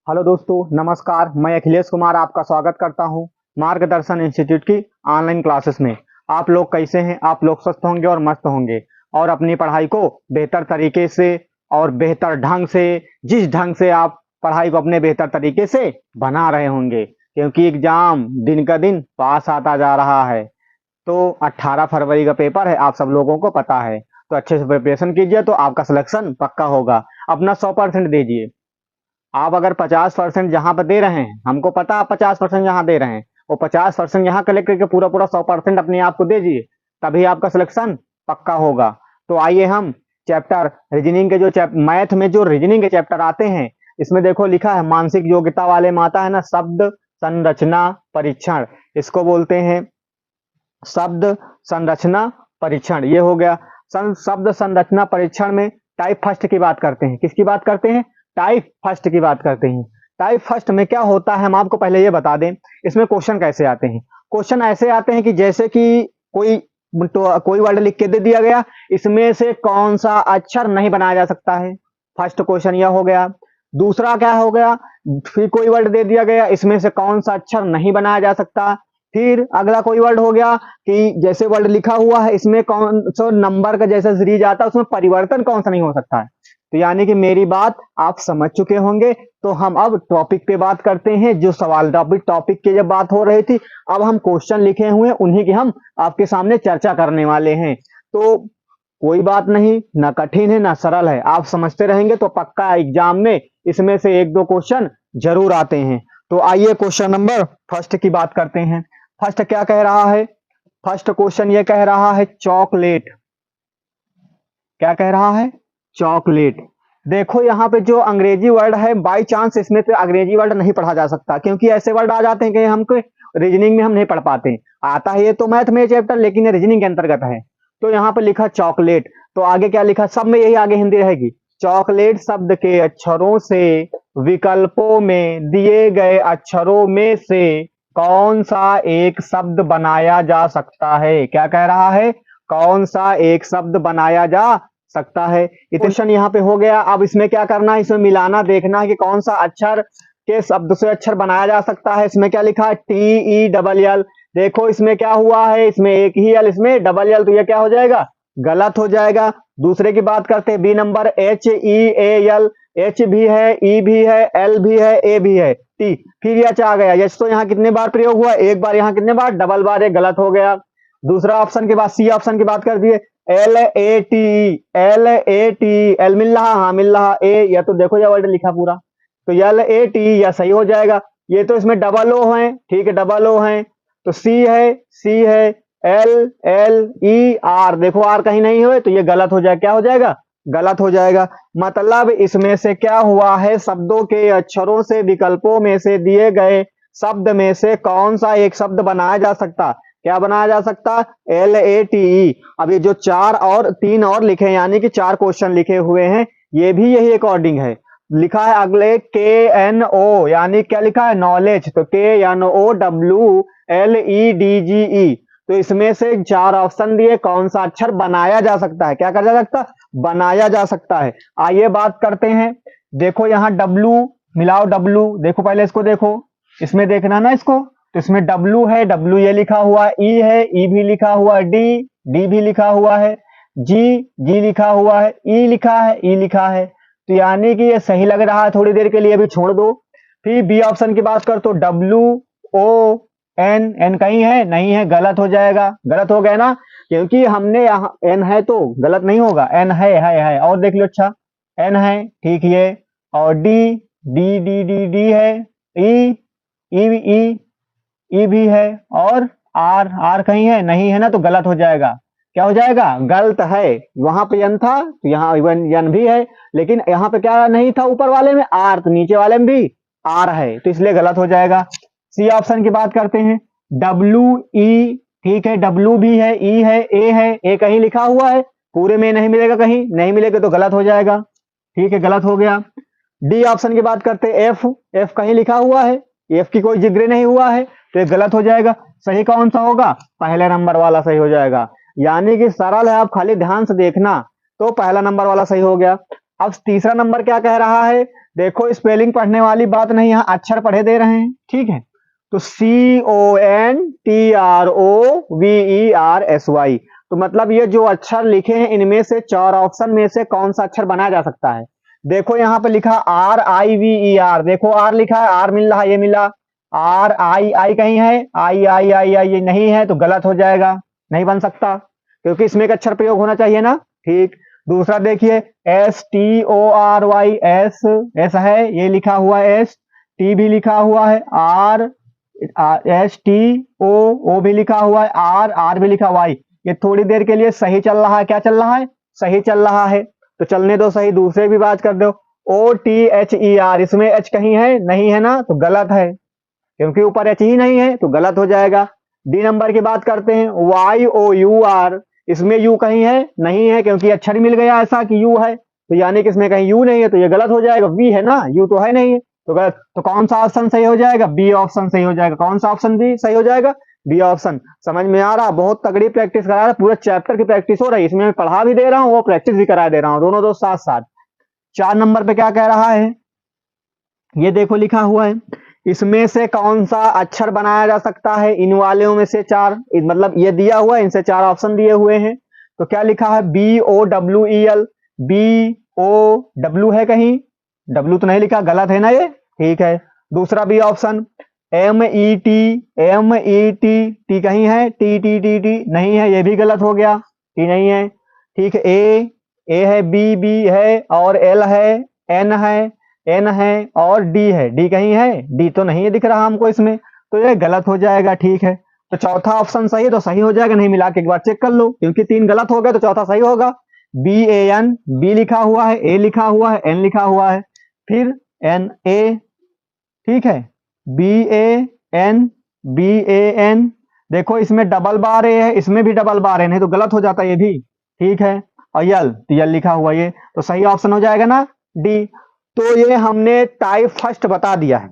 Hello दोस्तों, नमस्कार। मैं अखिलेश कुमार आपका स्वागत करता हूं मार्गदर्शन इंस्टीट्यूट की ऑनलाइन क्लासेस में। आप लोग कैसे हैं? आप लोग स्वस्थ होंगे और मस्त होंगे और अपनी पढ़ाई को बेहतर तरीके से और बेहतर ढंग से, जिस ढंग से आप पढ़ाई को अपने बेहतर तरीके से बना रहे होंगे, क्योंकि एग्जाम दिन का दिन पास आता जा रहा है। तो 18 फरवरी का पेपर है, आप सब लोगों को पता है। तो अच्छे से प्रिपरेशन कीजिए तो आपका सिलेक्शन पक्का होगा। अपना 100% दीजिए। आप अगर 50% जहां पर दे रहे हैं, हमको पता आप 50% जहां दे रहे हैं, वो 50% यहाँ कलेक्ट करके पूरा पूरा 100% अपने आप को दीजिए, तभी आपका सिलेक्शन पक्का होगा। तो आइए हम चैप्टर रीजनिंग के मैथ में जो रीजनिंग के चैप्टर आते हैं, इसमें देखो लिखा है मानसिक योग्यता वाले में आता है ना, शब्द संरचना परीक्षण। इसको बोलते हैं शब्द संरचना परीक्षण। ये हो गया। शब्द संरचना परीक्षण में टाइप फर्स्ट की बात करते हैं। किसकी बात करते हैं? टाइप फर्स्ट की बात करते हैं। टाइप फर्स्ट में क्या होता है, हम आपको पहले ये बता दें। इसमें क्वेश्चन कैसे आते हैं? क्वेश्चन ऐसे आते हैं कि जैसे कि कोई वर्ड लिख के दे दिया गया, इसमें से कौन सा अक्षर नहीं बनाया जा सकता है। फर्स्ट क्वेश्चन यह हो गया। दूसरा क्या हो गया, फिर कोई वर्ड दे दिया गया, इसमें से कौन सा अक्षर नहीं बनाया जा सकता। फिर अगला कोई वर्ड हो गया कि जैसे वर्ड लिखा हुआ है, इसमें कौन सा नंबर का जैसा सीरीज आता है, उसमें परिवर्तन कौन सा नहीं हो सकता है। तो यानी कि मेरी बात आप समझ चुके होंगे। तो हम अब टॉपिक पे बात करते हैं। जो सवाल टॉपिक की जब बात हो रही थी, अब हम क्वेश्चन लिखे हुए हैं, उन्हीं की हम आपके सामने चर्चा करने वाले हैं। तो कोई बात नहीं, ना कठिन है ना सरल है, आप समझते रहेंगे तो पक्का एग्जाम में इसमें से एक दो क्वेश्चन जरूर आते हैं। तो आइए क्वेश्चन नंबर फर्स्ट की बात करते हैं। फर्स्ट क्या कह रहा है? फर्स्ट क्वेश्चन ये कह रहा है चॉकलेट। क्या कह रहा है? चॉकलेट। देखो यहाँ पे जो अंग्रेजी वर्ड है, बाई चांस इसमें पे अंग्रेजी वर्ड नहीं पढ़ा जा सकता, क्योंकि ऐसे वर्ड आ जाते हैं कि हमको रीजनिंग में हम नहीं पढ़ पाते। आता है ये तो मैथ में चैप्टर, लेकिन ये रीजनिंग के अंतर्गत है। तो यहाँ पे लिखा चॉकलेट, तो आगे क्या लिखा? सब में यही आगे हिंदी रहेगी। चॉकलेट शब्द के अक्षरों से विकल्पों में दिए गए अक्षरों में से कौन सा एक शब्द बनाया जा सकता है? क्या कह रहा है? कौन सा एक शब्द बनाया जा सकता है। क्वेश्चन यहाँ पे हो गया। अब इसमें क्या करना है? इसमें मिलाना, देखना है कि कौन सा अक्षर के शब्द से अक्षर बनाया जा सकता है। इसमें क्या लिखा है? TELL। देखो इसमें क्या हुआ है, इसमें एक ही एल, इसमें डबल एल, तो ये क्या हो जाएगा? गलत हो जाएगा। दूसरे की बात करते हैं, बी नंबर HEAL। H भी है, E भी है, L भी है, A भी है, T। फिर एच आ गया। एच तो यहाँ कितने बार प्रयोग हुआ? एक बार। यहाँ कितने बार? डबल बार। ये गलत हो गया। दूसरा ऑप्शन के बाद सी ऑप्शन की बात कर दिए। LAT एल मिल रहा? हाँ मिल रहा। ए, या तो देखो, या वर्ड लिखा पूरा, तो LAT या सही हो जाएगा। ये तो इसमें डबल ओ है, ठीक है, डबल ओ है, तो सी है। LLER, देखो आर कहीं नहीं हुए, तो ये गलत हो जाएगा। क्या हो जाएगा? गलत हो जाएगा। मतलब इसमें से क्या हुआ है, शब्दों के अक्षरों से विकल्पों में से दिए गए शब्द में से कौन सा एक शब्द बनाया जा सकता? क्या बनाया जा सकता? LATE। अब ये जो चार और तीन और लिखे हैं, यानी कि चार क्वेश्चन लिखे हुए हैं, ये भी यही अकॉर्डिंग है। लिखा है अगले KNO, यानी क्या लिखा है? नॉलेज। तो KNOWLEDGE। तो इसमें से चार ऑप्शन दिए, कौन सा अक्षर बनाया जा सकता है? क्या कर जा सकता? बनाया जा सकता है। आइए बात करते हैं। देखो यहाँ W मिलाओ, W देखो, पहले इसको देखो, इसमें देखना ना इसको। तो इसमें W है, W ये लिखा हुआ है, E है, E भी लिखा हुआ है, D भी लिखा हुआ है, G लिखा हुआ है, E लिखा है, E लिखा है। तो यानी कि ये सही लग रहा है, थोड़ी देर के लिए अभी छोड़ दो। फिर बी ऑप्शन की बात कर तो WON, N कहीं है? नहीं है, गलत हो जाएगा। गलत हो गया ना, क्योंकि हमने यहाँ N है तो गलत नहीं होगा। N है। और देख लो, अच्छा N है, ठीक है। और D है, E भी है, और R कहीं है? नहीं है ना, तो गलत हो जाएगा। क्या हो जाएगा? गलत है। वहां पे N था तो यहाँ N भी है, लेकिन यहाँ पे क्या नहीं था? ऊपर वाले में R, तो नीचे वाले में भी R है, तो इसलिए गलत हो जाएगा। सी ऑप्शन की बात करते हैं। WE, ठीक है, W भी है, E है, A है, A कहीं लिखा हुआ है, पूरे में नहीं मिलेगा, कहीं नहीं मिलेगा तो गलत हो जाएगा, ठीक है, गलत हो गया। डी ऑप्शन की बात करते हैं। F कहीं लिखा हुआ है, F की कोई जिक्र नहीं हुआ है, तो ये गलत हो जाएगा। सही कौन सा होगा? पहले नंबर वाला सही हो जाएगा। यानी कि सरल है, आप खाली ध्यान से देखना, तो पहला नंबर वाला सही हो गया। अब तीसरा नंबर क्या कह रहा है? देखो स्पेलिंग पढ़ने वाली बात नहीं, यहाँ अक्षर पढ़े दे रहे हैं, ठीक है। तो CONTROVERSY, तो मतलब ये जो अक्षर लिखे हैं इनमें से चार ऑप्शन में से कौन सा अक्षर बनाया जा सकता है। देखो यहाँ पे लिखा RIVER, देखो आर लिखा है, आर मिल रहा है, ये मिला। RII कहीं है, आई ये नहीं है, तो गलत हो जाएगा, नहीं बन सकता, क्योंकि इसमें एक अक्षर प्रयोग होना चाहिए ना, ठीक। दूसरा देखिए STORY, एस है, ये लिखा हुआ है, ST भी लिखा हुआ है, STO भी लिखा हुआ है, R भी लिखा हुआ है। ये थोड़ी देर के लिए सही चल रहा है, क्या चल रहा है, सही चल रहा है, तो चलने दो सही। दूसरे भी बात कर दो, OTHER, इसमें H कहीं है, नहीं है ना, तो गलत है, क्योंकि ऊपर H ही नहीं है, तो गलत हो जाएगा। डी नंबर की बात करते हैं, YOUR, इसमें U कहीं है, नहीं है, क्योंकि अक्षर मिल गया ऐसा कि U है, तो यानी कि इसमें कहीं U नहीं है, तो ये गलत हो जाएगा। V है ना, U तो है नहीं है, तो गलत। तो कौन सा ऑप्शन सही हो जाएगा, बी ऑप्शन सही हो जाएगा। कौन सा ऑप्शन बी सही हो जाएगा, बी ऑप्शन। समझ में आ रहा, बहुत तगड़ी प्रैक्टिस करा रहा है, पूरा चैप्टर की प्रैक्टिस हो रही है, इसमें मैं पढ़ा भी दे रहा हूँ, वो प्रैक्टिस भी करा दे रहा हूँ, दोनों दो साथ साथ। 4 नंबर पे क्या कह रहा है, ये देखो लिखा हुआ है, इसमें से कौन सा अक्षर बनाया जा सकता है, इन वालों में से चार, मतलब ये दिया हुआ है, इनसे चार ऑप्शन दिए हुए हैं, तो क्या लिखा है, BOWEL, BOW है कहीं, W तो नहीं लिखा, गलत है ना ये, ठीक है। दूसरा बी ऑप्शन, MET, T कहीं है, T नहीं है, ये भी गलत हो गया, T नहीं है, ठीक है। A है, B है, और L है, N है, और D है, D कहीं है, D तो नहीं है दिख रहा हमको इसमें, तो ये गलत हो जाएगा, ठीक है। तो चौथा ऑप्शन सही है, तो सही हो जाएगा, नहीं मिला के एक बार चेक कर लो, क्योंकि 3 गलत हो गए तो चौथा सही होगा। BAN, B लिखा हुआ है, A लिखा हुआ है, N लिखा हुआ है, फिर NA, ठीक है, BAN, देखो इसमें डबल बार ए है, इसमें भी डबल बार है, नहीं तो गलत हो जाता ये भी, ठीक है। और यल लिखा हुआ ये, तो सही ऑप्शन हो जाएगा ना, डी। तो ये हमने टाइप फर्स्ट बता दिया है,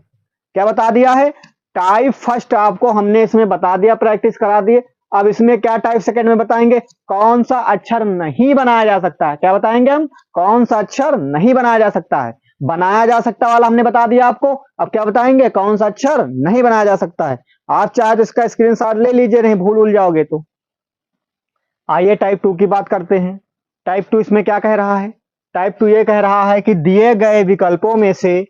क्या बता दिया है, टाइप फर्स्ट आपको हमने इसमें बता दिया, प्रैक्टिस करा दिए। अब इसमें क्या टाइप सेकंड में बताएंगे, कौन सा अक्षर नहीं बनाया जा सकता है, क्या बताएंगे हम, कौन सा अक्षर नहीं बनाया जा सकता है। बनाया जा सकता वाला हमने बता दिया आपको, अब क्या बताएंगे, कौन सा अक्षर नहीं बनाया जा सकता है। आप चाहे तो इसका स्क्रीनशॉट ले लीजिए, नहीं भूल जाओगे तो। आइए टाइप 2 की बात करते हैं। टाइप 2 इसमें क्या कह रहा है, टाइप 2 ये कह रहा है कि दिए गए विकल्पों में से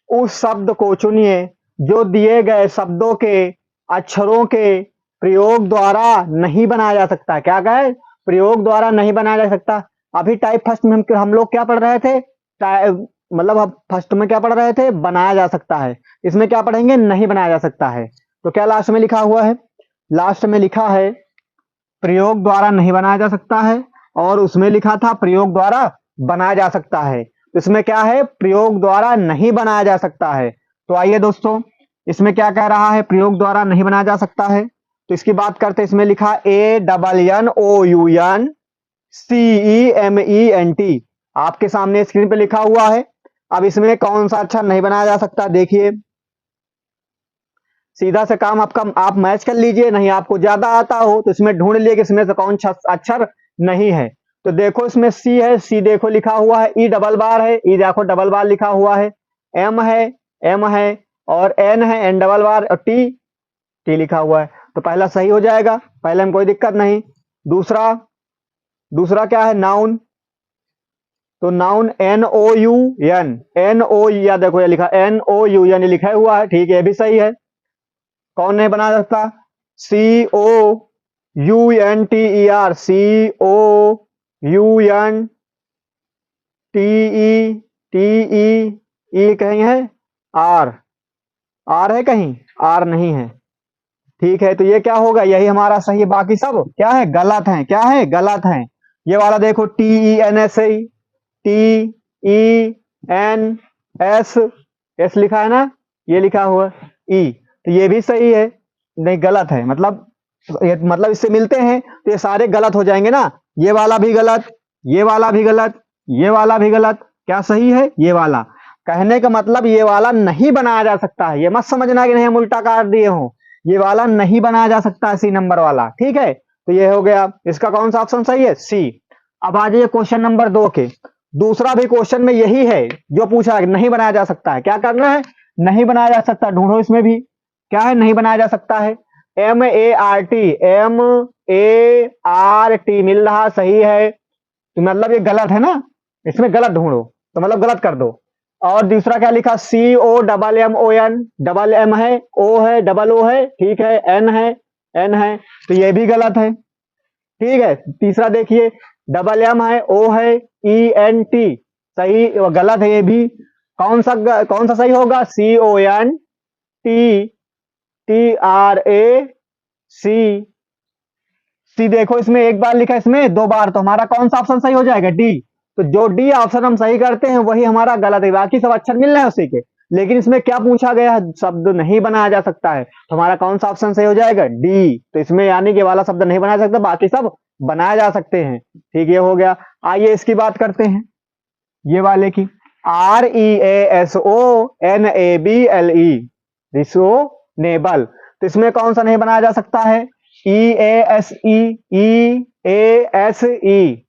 उस शब्द को चुनिए जो दिए गए शब्दों के अक्षरों के प्रयोग द्वारा नहीं बनाया जा सकता। क्या कहे, प्रयोग द्वारा नहीं बनाया जा सकता। अभी टाइप फर्स्ट में हम लोग क्या पढ़ रहे थे, मतलब अब फर्स्ट में क्या पढ़ रहे थे, बनाया जा सकता है, इसमें क्या पढ़ेंगे, नहीं बनाया जा सकता है। तो क्या लास्ट में लिखा हुआ है, लास्ट में लिखा है प्रयोग द्वारा नहीं बनाया जा सकता है, और उसमें लिखा था प्रयोग द्वारा बनाया जा सकता है। तो इसमें क्या है, प्रयोग द्वारा नहीं बनाया जा सकता है। तो आइए दोस्तों, इसमें क्या कह रहा है, प्रयोग द्वारा नहीं बनाया जा सकता है, तो इसकी बात करते हैं। इसमें लिखा ANNOUNCEMENT, आपके सामने स्क्रीन पे लिखा हुआ है। अब इसमें कौन सा अक्षर नहीं बनाया जा सकता, देखिए सीधा से काम आपका, आप मैच कर लीजिए, नहीं आपको ज्यादा आता हो तो इसमें ढूंढ लिए कि इसमें से कौन सा अक्षर नहीं है। तो देखो इसमें सी है, सी देखो लिखा हुआ है, ई डबल बार है, ई देखो डबल बार लिखा हुआ है, एम है, एम है, और एन है, एन डबल बार, और टी, टी लिखा हुआ है। तो पहला सही हो जाएगा, पहले में कोई दिक्कत नहीं। दूसरा, दूसरा क्या है, नाउन, तो नाउन NOUN, NO, या देखो ये लिखा NOUN लिखा हुआ है, ठीक है, ये भी सही है। कौन नहीं बना सकता, COUNTER, COUNTER कहीं है, आर, आर है कहीं, आर नहीं है, ठीक है। तो ये क्या होगा, यही हमारा सही है, बाकी सब क्या है, गलत है, क्या है, गलत है। ये वाला देखो TENS लिखा है ना, ये लिखा हुआ ई, तो ये भी सही है, नहीं गलत है, मतलब इससे मिलते हैं, तो ये सारे गलत हो जाएंगे ना। ये वाला भी गलत, ये वाला भी गलत, ये वाला भी गलत, क्या सही है, ये वाला। कहने का मतलब ये वाला नहीं बनाया जा सकता है, ये मत समझना कि नहीं हम उल्टा काट दिए हों, ये वाला नहीं बनाया जा सकता है, सी नंबर वाला, ठीक है। तो ये हो गया, इसका कौन सा ऑप्शन सही है, सी। अब आ जाइए क्वेश्चन नंबर 2 के। दूसरा भी क्वेश्चन में यही है जो पूछा है, नहीं बनाया जा सकता है। क्या करना है? नहीं बनाया जा सकता, ढूंढो इसमें भी क्या है नहीं बनाया जा सकता है। MART, MART मिल रहा, सही है, तो मतलब ये गलत है ना, इसमें गलत ढूंढो, तो मतलब गलत कर दो। और दूसरा क्या लिखा? COMMON, डबल M है, O है, डबल O है, ठीक है, N है, तो ये भी गलत है, ठीक है। तीसरा देखिए, डबल M है, O है, ENT, सही गलत है ये भी। कौन सा सही होगा? CONTTRAC, सी देखो इसमें एक बार लिखा, इसमें दो बार, तो हमारा कौन सा ऑप्शन सही हो जाएगा? डी। तो जो डी ऑप्शन हम सही करते हैं वही हमारा गलत है, बाकी सब अक्षर मिल रहे हैं उसी के। लेकिन इसमें क्या पूछा गया है? शब्द नहीं बनाया जा सकता है, तो हमारा कौन सा ऑप्शन सही हो जाएगा? डी। तो इसमें यानी कि वाला शब्द नहीं बनाया जा सकता, बाकी सब बनाया जा सकते हैं, ठीक, ये हो गया। आइए इसकी बात करते हैं, ये वाले की, REASONABLE, रिसोनेबल, तो इसमें कौन सा नहीं बनाया जा सकता है? EASE,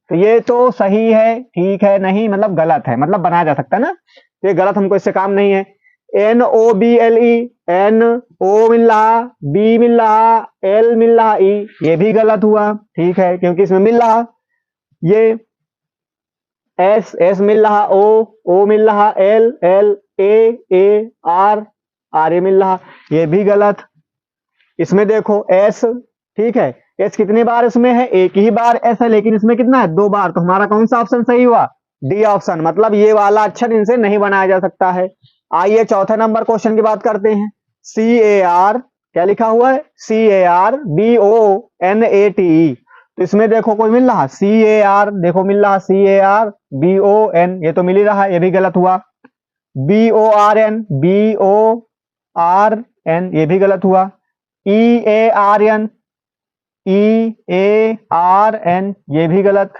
तो ये तो सही है, ठीक है, नहीं मतलब गलत है, मतलब बनाया जा सकता है ना, तो ये गलत, हमको इससे काम नहीं है। NOBLE, NO मिल रहा, B मिल रहा, L मिल रहा, E, ये भी गलत हुआ, ठीक है, क्योंकि इसमें मिल रहा ये S मिल रहा, O मिल रहा, L A R मिल रहा, ये भी गलत। इसमें देखो S, ठीक है, S कितनी बार इसमें है? एक ही बार S है, लेकिन इसमें कितना है? दो बार, तो हमारा कौन सा ऑप्शन सही हुआ? डी ऑप्शन, मतलब ये वाला अक्षर इनसे नहीं बनाया जा सकता है। आइए चौथे नंबर क्वेश्चन की बात करते हैं। CAR, क्या लिखा हुआ है? CARBONATE, तो इसमें देखो कोई मिल रहा, CAR देखो मिल रहा, CARBON, ये तो मिल ही रहा, ये भी गलत हुआ। BORN, ये भी गलत हुआ। EARN, ये भी गलत।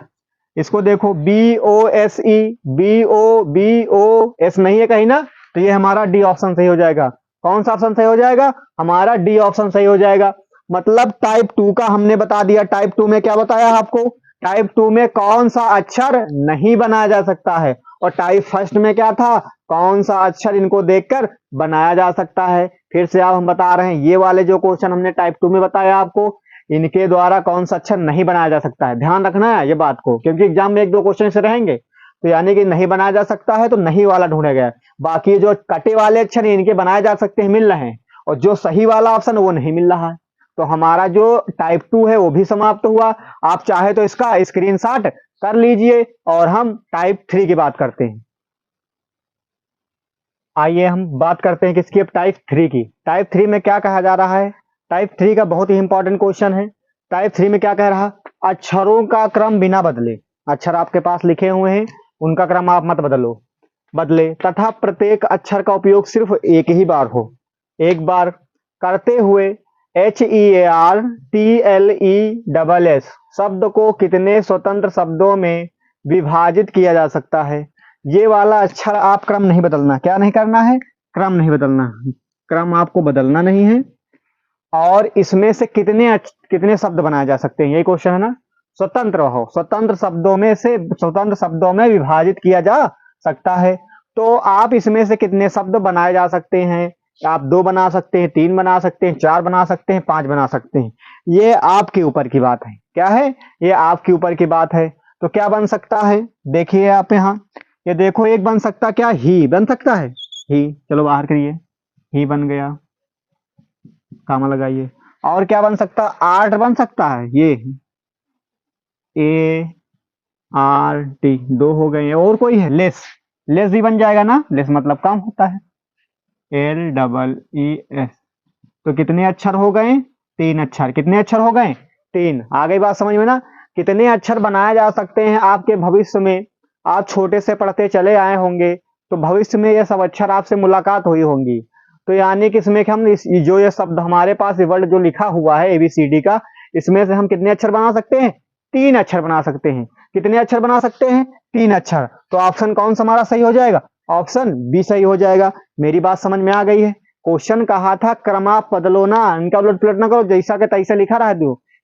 इसको देखो, BOSE, BOS नहीं है कहीं ना, तो ये हमारा डी ऑप्शन सही हो जाएगा। कौन सा ऑप्शन सही हो जाएगा? हमारा डी ऑप्शन सही हो जाएगा। मतलब टाइप 2 का हमने बता दिया। टाइप 2 में क्या बताया आपको? टाइप 2 में कौन सा अक्षर नहीं बनाया जा सकता है, और टाइप फर्स्ट में क्या था? कौन सा अक्षर इनको देखकर बनाया जा सकता है। फिर से आप हम बता रहे हैं, ये वाले जो क्वेश्चन हमने टाइप 2 में बताया आपको, इनके द्वारा कौन सा अक्षर नहीं बनाया जा सकता है, ध्यान रखना है ये बात को, क्योंकि एग्जाम में एक दो क्वेश्चन से रहेंगे, तो यानी कि नहीं बनाया जा सकता है, तो नहीं वाला ढूंढा गया। बाकी जो कटे वाले अक्षर इनके बनाए जा सकते हैं, मिल रहे हैं, और जो सही वाला ऑप्शन वो नहीं मिल रहा है। तो हमारा जो टाइप 2 है वो भी समाप्त हुआ। आप चाहे तो इसका स्क्रीनशॉट कर लीजिए, और हम टाइप 3 की बात करते हैं। आइए हम बात करते हैं किसकी? अब टाइप 3 की। टाइप 3 में क्या कहा जा रहा है? टाइप 3 का बहुत ही इंपॉर्टेंट क्वेश्चन है। टाइप 3 में क्या कह रहा? अक्षरों का क्रम बिना बदले, अक्षर आपके पास लिखे हुए हैं, उनका क्रम आप मत बदले, तथा प्रत्येक अक्षर का उपयोग सिर्फ एक ही बार हो, एक बार करते हुए HEARTLESS शब्द को कितने स्वतंत्र शब्दों में विभाजित किया जा सकता है। ये वाला अक्षर आप क्रम नहीं बदलना। क्या नहीं करना है? क्रम नहीं बदलना, क्रम आपको बदलना नहीं है। और इसमें से कितने शब्द बनाए जा सकते हैं, यही क्वेश्चन है ना। स्वतंत्र शब्दों में विभाजित किया जा सकता है। तो आप इसमें से कितने शब्द बनाए जा सकते हैं? आप 2 बना सकते हैं, 3 बना सकते हैं, 4 बना सकते हैं, 5 बना सकते हैं, ये आपके ऊपर की बात है। क्या है? ये आपके ऊपर की बात है। तो क्या बन सकता है? देखिए आप यहाँ, ये देखो, एक बन सकता, क्या ही बन सकता है? ही, चलो बाहर करिए, ही बन गया, कामा लगाइए। और क्या बन सकता? आर्ट बन सकता है, ये ART, 2 हो गए हैं। और कोई है? लेस भी बन जाएगा ना, लेस मतलब कम होता है, LEES। तो कितने अक्षर हो गए? 3 अक्षर। कितने अक्षर हो गए? 3। आ गई बात समझ में ना? कितने अक्षर बनाए जा सकते हैं आपके भविष्य में। आप छोटे से पढ़ते चले आए होंगे, तो भविष्य में ये सब अक्षर आपसे मुलाकात हुई होंगी। तो यानी कि इसमें हम जो ये शब्द हमारे पास वर्ड जो लिखा हुआ है ABCD का, इसमें से हम कितने अक्षर बना सकते हैं? 3 अक्षर बना सकते हैं। कितने अक्षर बना सकते हैं? 3 अक्षर। तो ऑप्शन कौन सा हमारा सही हो जाएगा? ऑप्शन बी सही हो जाएगा। मेरी बात समझ में आ गई है? क्वेश्चन कहा था क्रम आप बदलो ना, इनका उलट पलट ना करो, जैसा के तैसा लिखा रहा है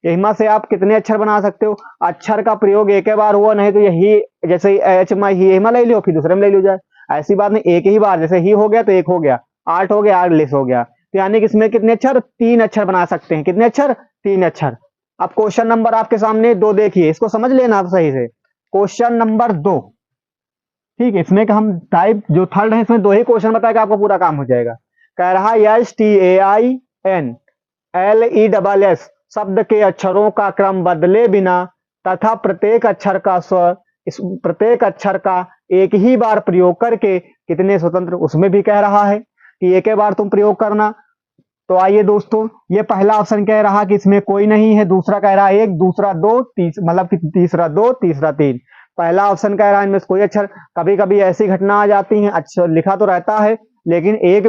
एहिमा से आप कितने अक्षर बना सकते हो? अक्षर का प्रयोग एक ही बार हुआ, नहीं तो यही जैसे एच में ही एहिमा ले लो, फिर दूसरे में ले लो जाए, ऐसी बात नहीं, एक ही बार जैसे ही हो गया तो एक हो गया, आठ हो गया, आठ लेस हो गया। तो यानी कि इसमें कितने अक्षर? 3 अक्षर बना सकते हैं। कितने अक्षर? 3 अक्षर। अब क्वेश्चन नंबर आपके सामने 2 देखिए, इसको समझ लेना आप सही से। क्वेश्चन नंबर 2, ठीक है, इसमें का हम टाइप जो थर्ड है, इसमें 2 ही क्वेश्चन बताएगा, आपका पूरा काम हो जाएगा। कह रहा STAINLESS शब्द के अक्षरों का क्रम बदले बिना तथा प्रत्येक अक्षर का स्वर, इस प्रत्येक अक्षर का एक ही बार प्रयोग करके कितने स्वतंत्र, उसमें भी कह रहा है कि एक ही बार तुम प्रयोग करना। तो आइए दोस्तों, ये पहला ऑप्शन कह रहा कि इसमें कोई नहीं है, दूसरा कह रहा है 1, दूसरा 2, मतलब कि तीसरा 2, तीसरा 3। पहला ऑप्शन कह रहा है इनमें से कोई अक्षर, कभी कभी ऐसी घटना आ जाती है, अक्षर लिखा तो रहता है लेकिन एक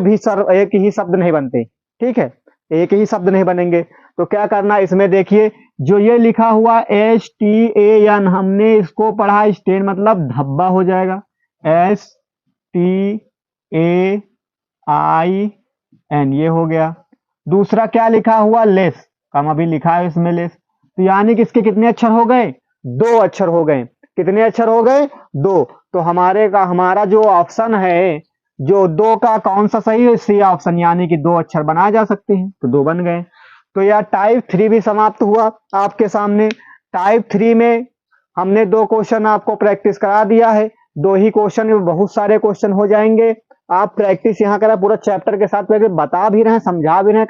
ही शब्द नहीं बनते, ठीक है, एक ही शब्द नहीं बनेंगे। तो क्या करना, इसमें देखिए जो ये लिखा हुआ STAN, हमने इसको पढ़ा स्टेन मतलब धब्बा हो जाएगा, STAIN, ये हो गया। दूसरा क्या लिखा हुआ? लेस, कम अभी लिखा है इसमें लेस, तो यानी कि इसके कितने अक्षर हो गए? 2 अक्षर हो गए। कितने अक्षर हो गए? 2। तो हमारा जो ऑप्शन है, जो 2 का कौन सा सही है? सी ऑप्शन, यानी कि 2 अक्षर बनाए जा सकते हैं, तो 2 बन गए। तो यह टाइप 3 भी समाप्त हुआ आपके सामने। टाइप 3 में हमने 2 क्वेश्चन आपको प्रैक्टिस करा दिया है, 2 ही क्वेश्चन में बहुत सारे क्वेश्चन हो जाएंगे। आप प्रैक्टिस यहाँ करें, पूरा चैप्टर के साथ बता भी रहे हैं, समझा भी रहे हैं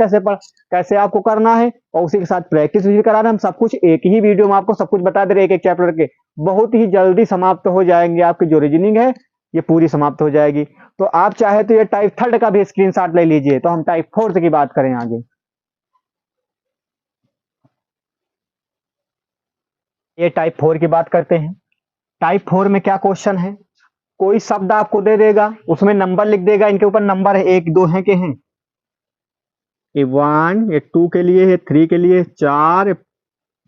कैसे आपको करना है, और उसी के साथ प्रैक्टिस भी करा रहे हैं। हम सब कुछ एक ही वीडियो में आपको सब कुछ बता दे रहे हैं, एक एक चैप्टर के। बहुत ही जल्दी समाप्त हो जाएंगे, आपकी जो रीजनिंग है ये पूरी समाप्त हो जाएगी। तो आप चाहे तो ये टाइप 3 का भी स्क्रीनशॉट ले लीजिए। तो हम टाइप 4 की बात करें आगे। ये टाइप 4 की बात करते हैं। टाइप 4 में क्या क्वेश्चन है? कोई शब्द आपको दे देगा, उसमें नंबर लिख देगा, इनके ऊपर नंबर है, 1 2 है के हैं, ये 1, ये 2 के लिए है, 3 के लिए 4,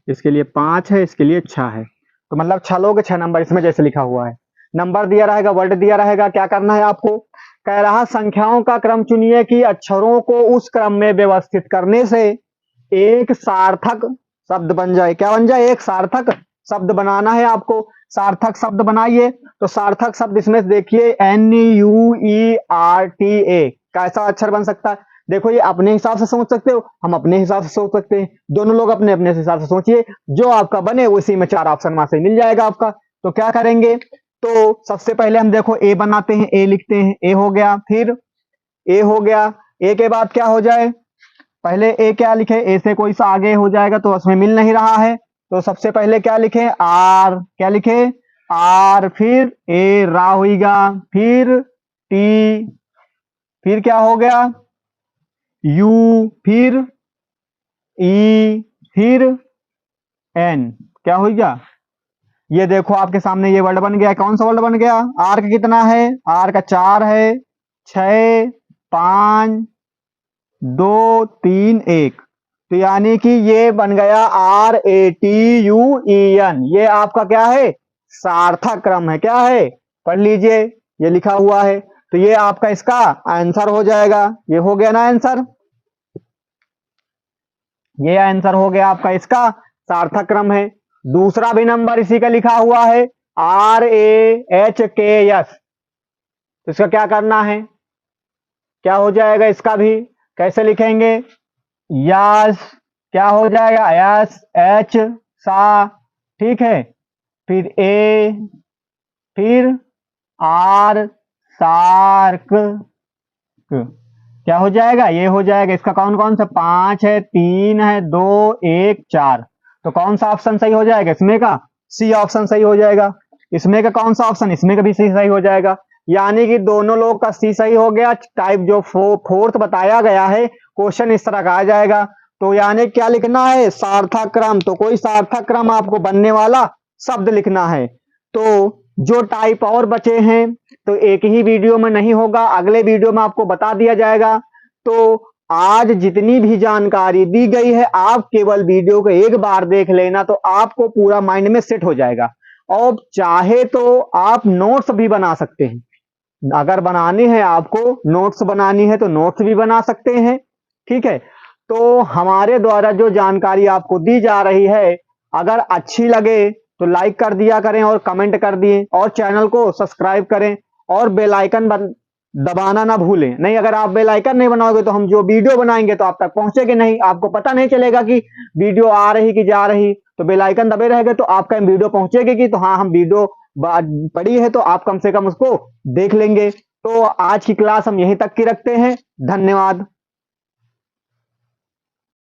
इसके लिए 5 है, इसके लिए 6 है। तो मतलब 6 लोग 6 नंबर इसमें जैसे लिखा हुआ है, नंबर दिया रहेगा, वर्ड दिया रहेगा। क्या करना है आपको? कह रहा संख्याओं का क्रम चुनिए कि अक्षरों को उस क्रम में व्यवस्थित करने से एक सार्थक शब्द बन जाए। क्या बन जाए? एक सार्थक शब्द बनाना है आपको। सार्थक शब्द बनाइए। तो सार्थक शब्द इसमें देखिए NUERTA, कैसा अक्षर बन सकता है? देखो ये अपने हिसाब से सोच सकते हो, हम अपने हिसाब से सोच सकते हैं, दोनों लोग अपने अपने हिसाब से सोचिए, जो आपका बने उसी में 4 ऑप्शन वहां से मिल जाएगा आपका। तो क्या करेंगे? तो सबसे पहले हम देखो ए बनाते हैं, ए लिखते हैं, ए हो गया, फिर ए हो गया, ए के बाद क्या हो जाए? पहले ए क्या लिखे? ए से कोई सा आगे हो जाएगा तो उसमें मिल नहीं रहा है, तो सबसे पहले क्या लिखे? आर। क्या लिखे? आर। फिर ए रा होगा, फिर टी, फिर क्या हो गया? यू, फिर ई, फिर एन। क्या हो गया? ये देखो आपके सामने ये वर्ड बन गया। कौन सा वर्ड बन गया? आर का कितना है? आर का 4 है, 6 5 2 3 1। तो यानी कि ये बन गया RATUEN। ये आपका क्या है? सार्थक क्रम है। क्या है? पढ़ लीजिए, ये लिखा हुआ है। तो ये आपका इसका आंसर हो जाएगा। ये हो गया ना आंसर, ये आंसर हो गया आपका, इसका सार्थक क्रम है। दूसरा भी नंबर इसी का लिखा हुआ है RAHKS। तो इसका क्या करना है? क्या हो जाएगा इसका भी? कैसे लिखेंगे? यस। क्या हो जाएगा? यस एच सा, ठीक है, फिर ए, फिर आर सार्क। क्या हो जाएगा? ये हो जाएगा। इसका कौन कौन सा? 5 है, 3 है, 2 1 4। तो कौन सा ऑप्शन सही हो जाएगा इसमें का? सी ऑप्शन सही हो जाएगा। इसमें का कौन सा ऑप्शन? इसमें का भी सी सही हो जाएगा। यानी कि दोनों लोग का सी सही हो गया। टाइप जो 4th बताया गया है, क्वेश्चन इस तरह का आ जाएगा। तो यानी क्या लिखना है? सार्थक क्रम। तो कोई सार्थक क्रम आपको बनने वाला शब्द लिखना है। तो जो टाइप और बचे हैं तो एक ही वीडियो में नहीं होगा, अगले वीडियो में आपको बता दिया जाएगा। तो आज जितनी भी जानकारी दी गई है, आप केवल वीडियो को एक बार देख लेना, तो आपको पूरा माइंड में सेट हो जाएगा। और चाहे तो आप नोट्स भी बना सकते हैं, अगर बनानी है आपको नोट्स बनानी है तो नोट्स भी बना सकते हैं, ठीक है। तो हमारे द्वारा जो जानकारी आपको दी जा रही है, अगर अच्छी लगे तो लाइक कर दिया करें और कमेंट कर दिए, और चैनल को सब्सक्राइब करें और बेल आइकन दबाना ना भूलें। नहीं, अगर आप बेल आइकन नहीं बनाओगे तो हम जो वीडियो बनाएंगे तो आप तक पहुंचेगी नहीं, आपको पता नहीं चलेगा कि वीडियो आ रही कि जा रही। तो बेल आइकन दबे रहेगा तो आपका वीडियो पहुंचेगी कि तो हाँ, हम वीडियो पड़ी है तो आप कम से कम उसको देख लेंगे। तो आज की क्लास हम यहीं तक की रखते हैं। धन्यवाद।